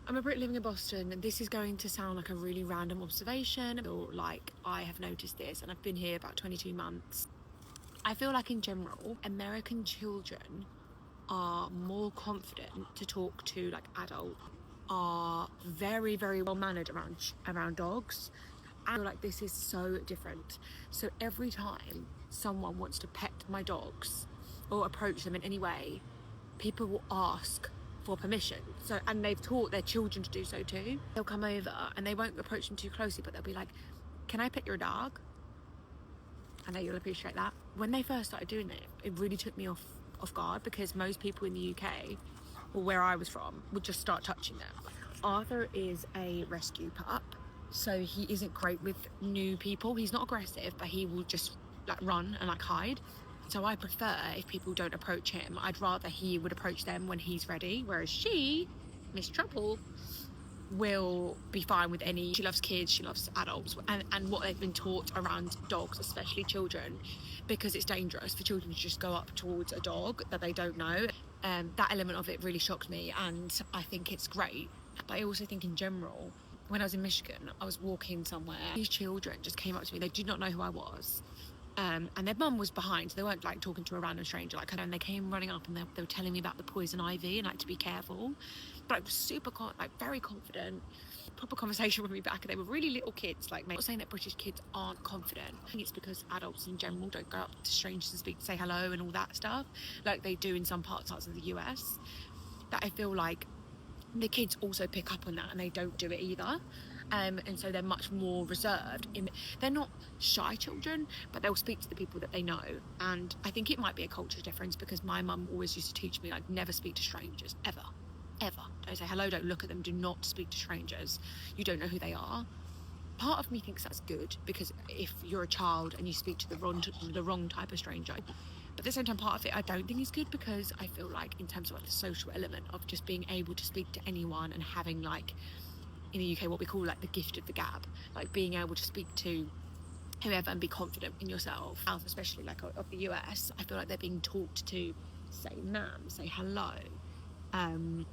I'm a Brit living in Boston, and this is going to sound like a really random observation, or like I have noticed this, and I've been here about 22 months. I feel like in general, American children are more confident to talk to like adults, are very, very well mannered around dogs. I feel like this is so different. So every time someone wants to pet my dogs or approach them in any way, people will ask for permission. So, and they've taught their children to do so too. They'll come over and they won't approach them too closely, but they'll be like, "Can I pet your dog?" I know you'll appreciate that. When they first started doing it, it really took me off guard, because most people in the UK, or where I was from, would just start touching them. Arthur is a rescue pup, so he isn't great with new people. He's not aggressive, but he will just like run and like hide. So I prefer if people don't approach him. I'd rather he would approach them when he's ready, whereas she, Miss Trouble, will be fine with any. She loves kids, she loves adults, and what they've been taught around dogs, especially children, because it's dangerous for children to just go up towards a dog that they don't know. That element of it really shocked me, and I think it's great. But I also think in general, when I was in Michigan, I was walking somewhere, these children just came up to me. They did not know who I was. And their mum was behind, so they weren't like talking to a random stranger, like, and they came running up and they were telling me about the poison ivy and like to be careful. But I was super very confident, proper conversation with me back, and they were really little kids. Like, I'm not saying that British kids aren't confident. I think it's because adults in general don't go up to strangers and say hello and all that stuff like they do in some parts of the US, that I feel like the kids also pick up on that and they don't do it either. And so they're much more reserved. They're not shy children, but they'll speak to the people that they know. And I think it might be a culture difference, because my mum always used to teach me, like, never speak to strangers, ever. Don't say hello, don't look at them, do not speak to strangers. You don't know who they are. Part of me thinks that's good, because if you're a child and you speak to the wrong type of stranger, but at the same time, part of it I don't think is good, because I feel like in terms of like the social element of just being able to speak to anyone and having, like, in the UK what we call like the gift of the gab, like being able to speak to whoever and be confident in yourself, especially like of the US, I feel like they're being taught to say ma'am, say hello, and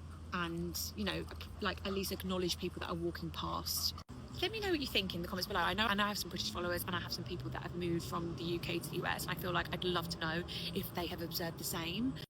you know, like at least acknowledge people that are walking past. Let me know what you think in the comments below. I know I have some British followers, and I have some people that have moved from the UK to the US, and I feel like I'd love to know if they have observed the same.